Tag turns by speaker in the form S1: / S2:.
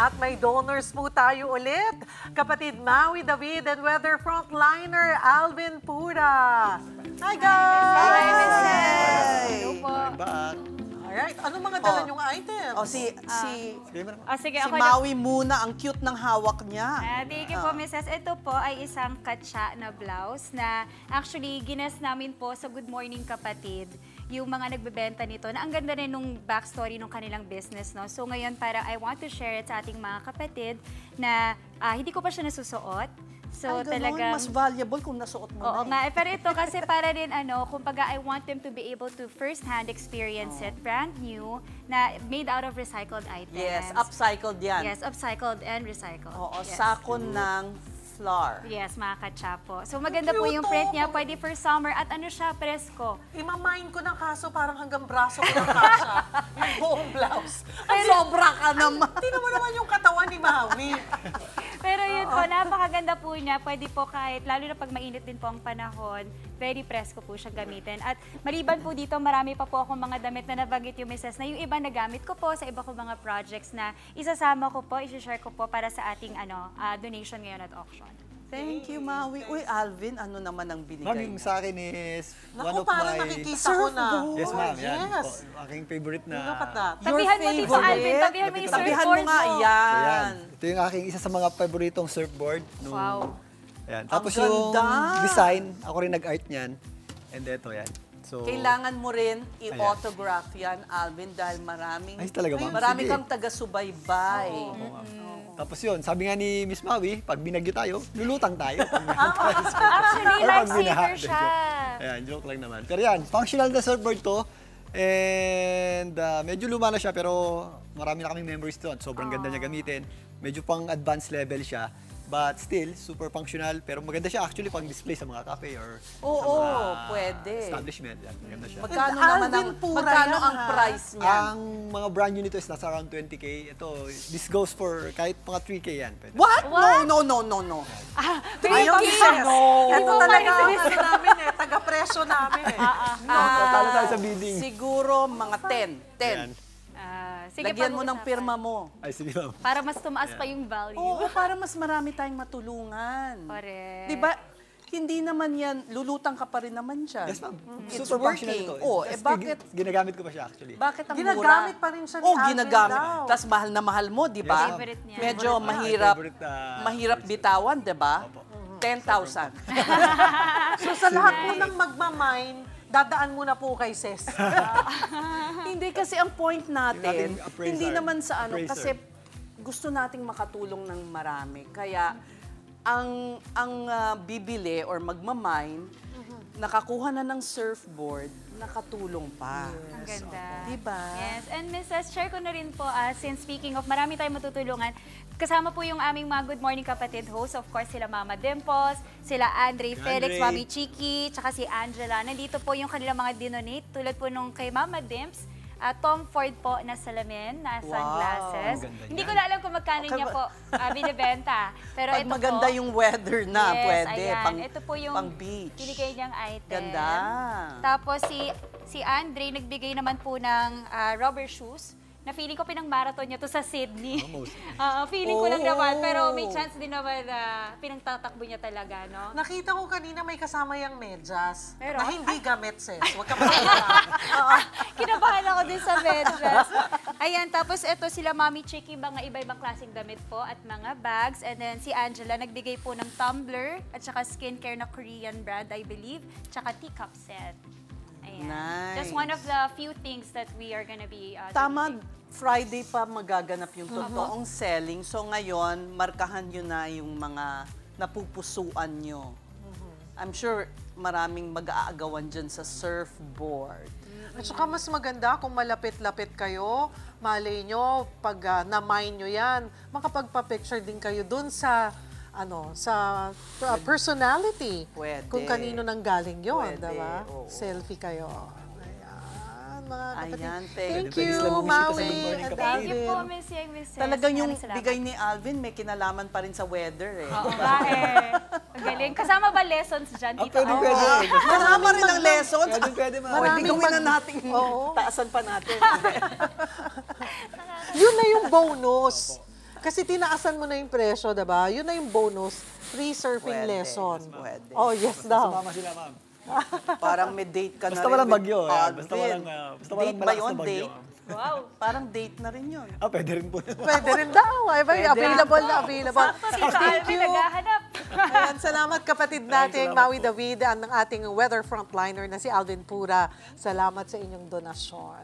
S1: At may donors po tayo ulit. Kapatid Maui David and weather frontliner Alvin Pura. Hi guys!
S2: Hi, Mrs.
S3: Hello po.
S4: Back.
S1: Alright, anong mga dala niyong items?
S3: Sige,
S2: Si
S3: ako
S2: Maui muna, ang cute ng hawak niya.
S3: Thank you po, Mrs. Ito po ay isang katsa na blouse na actually ginas namin po sa Good Morning Kapatid yung mga nagbebenta nito na ang ganda rin nung backstory ng kanilang business. No? So ngayon para I want to share it sa ating mga kapatid na hindi ko pa siya nasusuot. So
S2: Ay, ganun,
S3: talagang
S2: mas valuable kung nasuot mo
S3: oo
S2: na.
S3: nga, pero ito kasi para din kumbaga I want them to be able to first-hand experience it, brand new, na made out of recycled items.
S2: Yes, upcycled yan.
S3: Yes, upcycled and recycled.
S2: Oo,
S3: yes.
S2: sako ng flour.
S3: Yes, mga katsapo. So maganda po yung print niya, pwede for summer at ano siya, presko.
S1: Imamain ko ng kaso parang hanggang braso ko ng kasha. Yung buong blouse.
S2: Ay, sobra ka naman.
S1: Tingnan mo naman yung katawan ni Maui.
S3: Pero yun po, napakaganda po niya. Pwede po kahit, lalo na pag mainit din po ang panahon, very presko po siya gamitin. At maliban po dito, marami pa po akong mga damit na nabanggit yung Mrs. na yung iba nagamit ko po sa iba ko mga projects na isasama ko po, isi-share ko po para sa ating donation ngayon at auction.
S2: Thank you, Maui. Uy, Alvin, ano naman ang binigay
S4: Ma'am, yung
S2: mo?
S4: sa akin is one
S1: Naku,
S4: of
S1: parang
S4: my...
S1: nakikita ko na.
S4: Yes, ma'am. Yan.
S1: Yes.
S4: Po, aking favorite na...
S1: Look at that.
S2: Your
S3: Tabihan mo din sa
S2: favorite?
S3: Alvin, tabihan mo yung
S2: Tabihan mo
S3: surfboard
S2: nga,
S3: mo.
S2: yan.
S4: Ayan. Ito yung aking isa sa mga paboritong surfboard. Nung,
S3: Wow.
S4: Ayan. Tapos
S2: Ang
S4: yung
S2: ganda.
S4: design, ako rin nag-art niyan. And ito, yan. So,
S2: Kailangan mo rin i-autograph yan, Alvin, dahil maraming,
S4: Ay, talaga ba?
S2: marami
S4: Sige.
S2: kang taga-subaybay.
S4: Tapos yun, sabi nga ni Miss Maui, pag binagyo tayo, lulutang tayo.
S3: Actually,
S4: Or pag
S3: lifesaver
S4: binaha.
S3: siya.
S4: Ayan, joke lang naman. Pero yan, functional na surfboard to. And medyo luma na siya, pero marami na kaming memories doon. Sobrang ganda niya gamitin. Medyo pang advanced level siya. But still, super functional. Pero maganda siya actually pang display sa mga cafe or
S2: Oo,
S4: sa mga
S2: pwede.
S4: establishment. Yan, maganda siya.
S2: Magkano
S1: And
S2: naman
S1: Alvin Pura
S2: magkano
S1: yan,
S2: ang
S1: ha?
S2: price niya?
S4: Ang mga brand new nito is nasa around 20K. Ito, this goes for kahit mga 3K yan. Pwede.
S2: What?
S3: What?
S2: No.
S1: Ayaw
S2: Three
S1: siya.
S2: Ks. No.
S1: Ito talaga ang
S3: Parang
S1: ano namin taga-presyo namin
S4: Tatalo tayo sa bidding.
S2: Siguro mga 10. 10.
S4: Yan.
S3: Sige,
S2: Lagyan mo ng
S3: pag-uusapan.
S2: pirma mo.
S4: Ay, sige ma'am.
S3: Para mas tumaas pa yung value.
S2: Oo, para mas marami tayong matulungan.
S3: Correct.
S2: Di ba? Hindi naman yan, lulutang ka pa rin naman siya.
S4: Yes ma'am.
S2: It's
S4: Super functional
S2: working.
S4: ito.
S2: Oh,
S4: Tapos
S2: bakit?
S4: Ginagamit ko pa siya actually.
S2: Bakit ang
S1: Ginagamit
S2: mura?
S1: pa rin siya ni
S2: Oh,
S1: Alvin
S2: ginagamit.
S1: daw.
S2: Tapos mahal na mahal mo, di ba?
S4: Yes,
S3: Favorite niya.
S2: Medyo
S4: Favorite na.
S2: mahirap,
S4: Favorite na
S2: mahirap
S4: words.
S2: bitawan, di ba?
S4: Opo.
S2: 10,000.
S1: So sa lahat po ng magmamine, dadaan muna po kay Ses.
S2: Hindi kasi ang point natin,
S4: Yung ating appraiser.
S2: hindi naman sa ano,
S4: Appraiser.
S2: kasi gusto nating makatulong ng marami. Kaya ang bibili or magmamine, nakakuha na ng surfboard, nakatulong pa.
S3: Ang ganda.
S2: Diba?
S3: Yes. And Mrs., share ko na rin po, since speaking of marami tayong matutulungan, kasama po yung aming mga Good Morning Kapatid host. Of course, sila Mama Dimples, sila Andre Felix,
S4: Andre.
S3: Mami Chiki, tsaka si Angela. Nandito po yung kanilang mga dinonate, tulad po nung kay Mama Dimps, Tom Ford po na salamin, na sunglasses.
S4: Ganda
S3: Hindi
S4: yan.
S3: ko na alam kung magkano niya po binibenta. Pero
S2: Pag
S3: ito
S2: maganda
S3: po,
S2: yung weather na,
S3: yes,
S2: pwede.
S3: ayan. Ito po yung
S2: pang beach.
S3: binigay niyang item.
S2: Ganda.
S3: Tapos si Andre nagbigay naman po ng rubber shoes na feeling ko pinang-marathon niya to sa Sydney.
S4: Almost.
S3: Feeling ko lang naman, pero may
S2: Oh.
S3: chance din naman na pinagtatakbo niya talaga, no?
S1: Nakita ko kanina may kasama yung medyas.
S3: Meron?
S1: Na hindi gamit, Ses. Huwag ka masalala.
S3: Kinabahan ako din sa medyas. Ayan, tapos ito sila Mami Chiki, mga iba-ibang klaseng damit po at mga bags. And then si Angela nagbigay po ng tumbler at saka skincare na Korean brand, I believe, tsaka teacup set. Ayan.
S2: Nice.
S3: Just one of the few things that we are gonna be
S2: Tama, Friday pa magaganap yung totoong selling. So ngayon, markahan nyo na yung mga napupusuan nyo. I'm sure maraming mag-aagawan dyan sa surfboard.
S1: At saka mas maganda kung malapit-lapit kayo, malay nyo, pag na-mine nyo yan, makapagpa-picture din kayo dun sa personality.
S2: Pwede.
S1: Kung kanino nang galing yun,
S2: Pwede,
S1: diba?
S2: oo.
S1: Selfie kayo. Ayan, mga kapatid.
S2: Ayan,
S1: Thank
S4: Pwede
S1: you,
S4: sila bumisita sa
S1: Maui
S4: Good Morning
S1: and
S4: Kapatid.
S3: Thank you po,
S1: Alvin.
S3: Miss Yang, Miss Ses.
S2: Talagang yung
S3: Maraming salamat.
S2: bigay ni Alvin, may kinalaman pa rin sa weather eh.
S3: Oo nga eh. Ang galing. Kasama ba lessons dyan, Tita?
S4: Pwede, pwede.
S2: Marama rin ang lessons.
S4: Pwede, ma'am.
S2: Pwede
S1: Maraming
S2: gawin na natin.
S1: Oo.
S2: Taasan pa natin.
S1: Yun na yung bonus. Kasi tinaasan mo na yung presyo, diba? Yun na yung bonus, free surfing
S2: Pwede,
S1: lesson.
S2: pwede.
S1: Oh, yes daw.
S4: Sumama sila, ma'am.
S2: Parang may date ka
S4: Basta
S2: na rin.
S4: walang
S2: with
S4: bagyo. Yan. Basta
S2: Alvin.
S4: walang, basta walang
S2: Date ba
S4: malakas
S2: yun,
S4: na bagyo.
S2: date?
S3: Wow.
S2: Parang date na rin yun.
S4: Pwede rin po.
S1: Pwede rin daw. Ay, ba, available na, available.
S3: Sakto, Tito Alvin, naghahanap.
S1: Ayan, salamat kapatid nating Maui David, ang ating weather frontliner na si Alvin Pura. Salamat sa inyong donasyon.